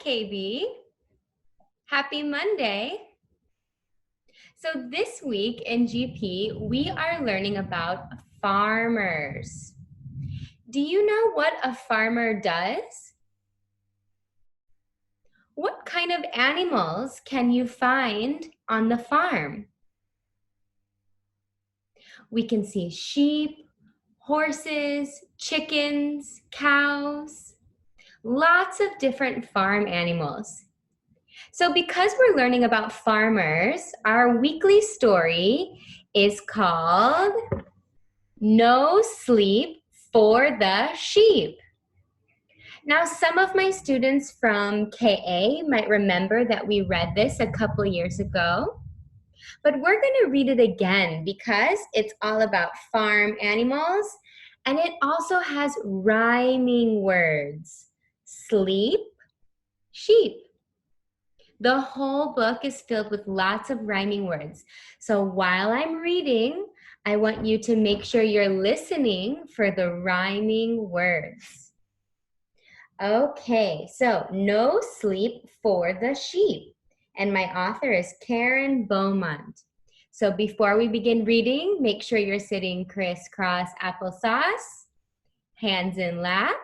KB. Happy Monday. So this week in GP, we are learning about farmers. Do you know what a farmer does? What kind of animals can you find on the farm? We can see sheep, horses, chickens, cows, lots of different farm animals. So because we're learning about farmers, our weekly story is called No Sleep for the Sheep. Now, some of my students from KA might remember that we read this a couple years ago, but we're going to read it again because it's all about farm animals and it also has rhyming words. Sleep, sheep. The whole book is filled with lots of rhyming words. So while I'm reading, I want you to make sure you're listening for the rhyming words. Okay, so no sleep for the sheep. And my author is Karen Beaumont. So before we begin reading, make sure you're sitting crisscross applesauce, hands in lap,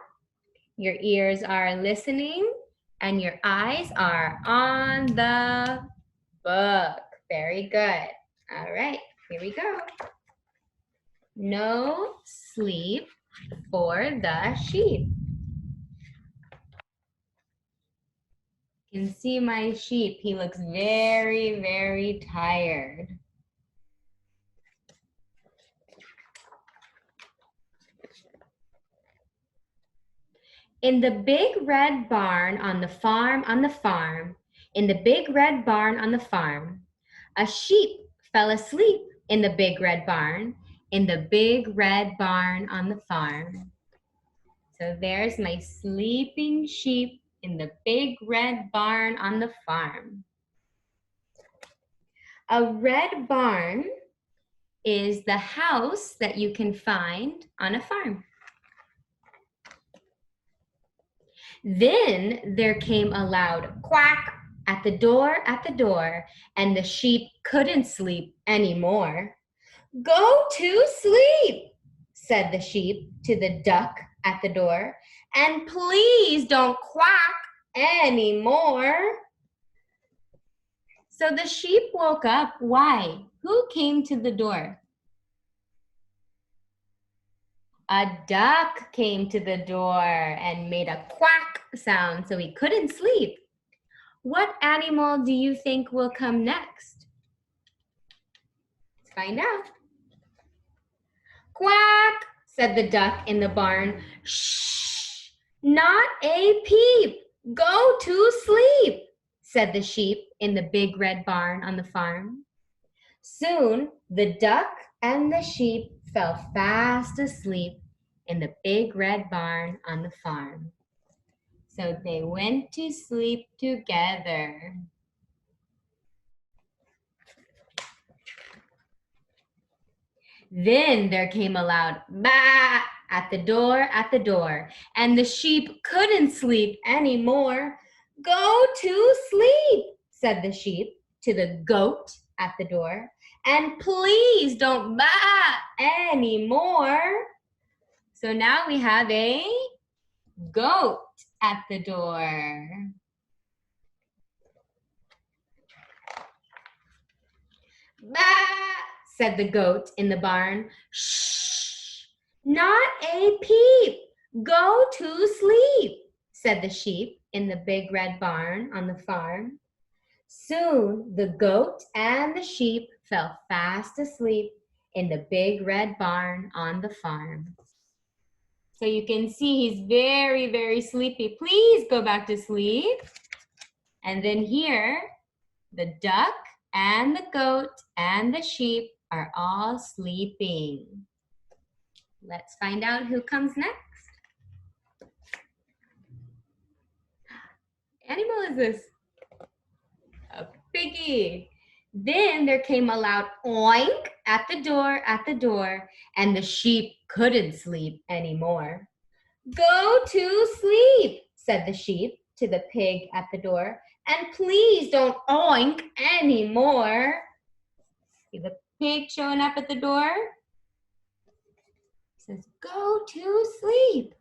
your ears are listening, and your eyes are on the book. Very good. All right, here we go. No sleep for the sheep. You can see my sheep. He looks very, very tired. In the big red barn on the farm, in the big red barn on the farm, a sheep fell asleep in the big red barn, in the big red barn on the farm. So there's my sleeping sheep in the big red barn on the farm. A red barn is the house that you can find on a farm. Then there came a loud quack at the door, and the sheep couldn't sleep anymore. Go to sleep, said the sheep to the duck at the door, and please don't quack anymore. So the sheep woke up. Why? Who came to the door? A duck came to the door and made a quack sound, so he couldn't sleep. What animal do you think will come next? Let's find out. Quack, said the duck in the barn. Shh, not a peep. Go to sleep, said the sheep in the big red barn on the farm. Soon the duck and the sheep fell fast asleep in the big red barn on the farm. So they went to sleep together. Then there came a loud baa at the door, and the sheep couldn't sleep anymore. Go to sleep, said the sheep to the goat at the door, and please don't baa anymore. So now we have a goat at the door. Baa, said the goat in the barn. Shh, not a peep. Go to sleep, said the sheep in the big red barn on the farm. Soon the goat and the sheep fell fast asleep in the big red barn on the farm. So you can see he's very, very sleepy. Please go back to sleep. And then here, the duck and the goat and the sheep are all sleeping. Let's find out who comes next. Animal is this? A piggy. Then there came a loud oink at the door, and the sheep couldn't sleep anymore. Go to sleep, said the sheep to the pig at the door. And please don't oink anymore. See the pig showing up at the door? He says, go to sleep.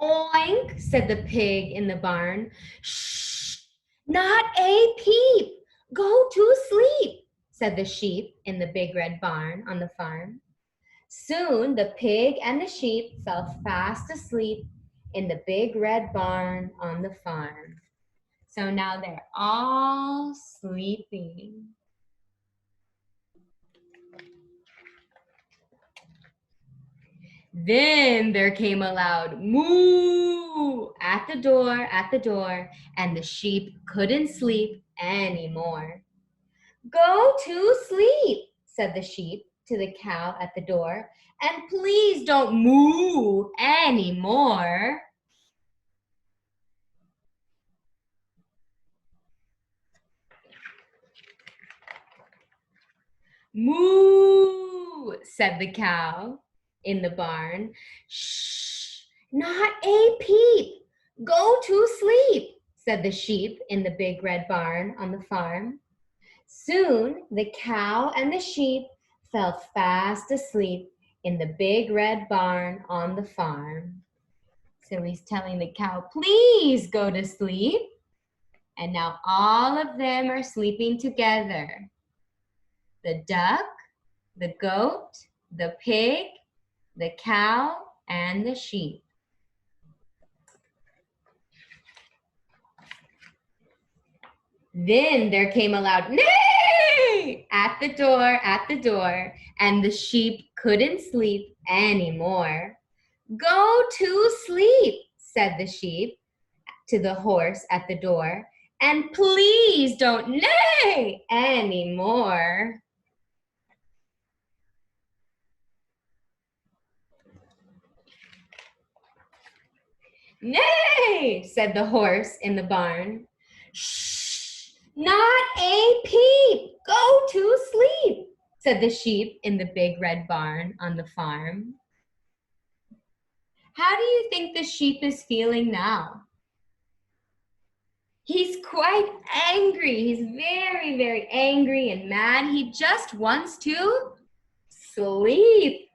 Oink, said the pig in the barn. Shh, not a peep. Go to sleep, said the sheep in the big red barn on the farm. Soon the pig and the sheep fell fast asleep in the big red barn on the farm. So now they're all sleeping. Then there came a loud moo at the door, and the sheep couldn't sleep anymore. Go to sleep, said the sheep to the cow at the door, and please don't moo anymore. Moo, said the cow in the barn. Shh, not a peep. Go to sleep, said the sheep in the big red barn on the farm. Soon the cow and the sheep fell fast asleep in the big red barn on the farm. So he's telling the cow, please go to sleep. And now all of them are sleeping together. The duck, the goat, the pig, the cow, and the sheep. Then there came a loud neigh at the door, and the sheep couldn't sleep anymore. Go to sleep, said the sheep to the horse at the door, and please don't neigh anymore. Nay, said the horse in the barn. Shh, not a peep. Go to sleep, said the sheep in the big red barn on the farm. How do you think the sheep is feeling now? He's quite angry. He's very, very angry and mad. He just wants to sleep.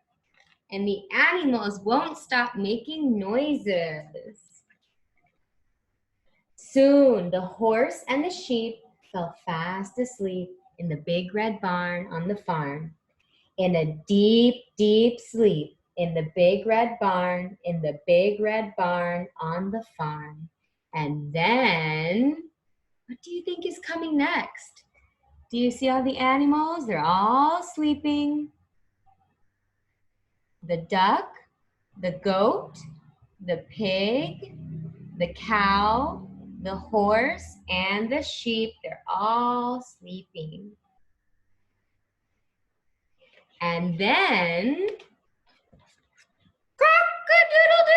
And the animals won't stop making noises. Soon the horse and the sheep fell fast asleep in the big red barn on the farm. In a deep, deep sleep in the big red barn, in the big red barn on the farm. And then, what do you think is coming next? Do you see all the animals? They're all sleeping. The duck, the goat, the pig, the cow, the horse, and the sheep, they're all sleeping. And then, cock-a-doodle-doo!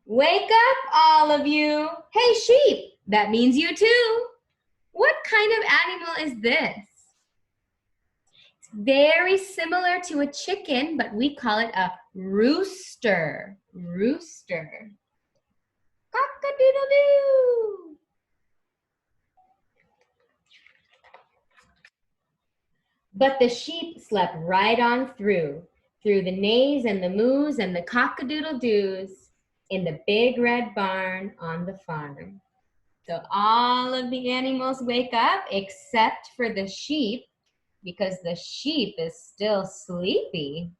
Wake up, all of you. Hey, sheep, that means you too. What kind of animal is this? It's very similar to a chicken, but we call it a rooster. Rooster. Cock-a-doodle-doo! But the sheep slept right on through the neighs and the moos and the cock-a-doodle-doos in the big red barn on the farm. So all of the animals wake up except for the sheep, because the sheep is still sleepy.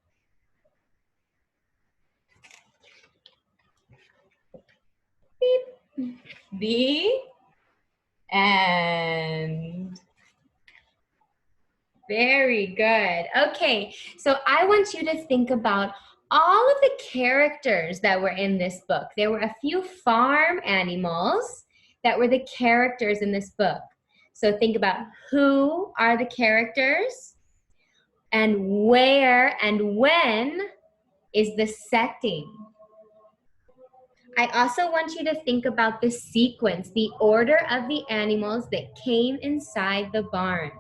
Beep. The end. Very good. Okay, so I want you to think about all of the characters that were in this book. There were a few farm animals that were the characters in this book. So think about who are the characters and where and when is the setting. I also want you to think about the sequence, the order of the animals that came inside the barn.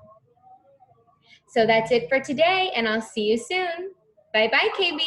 So that's it for today, and I'll see you soon. Bye bye, KB.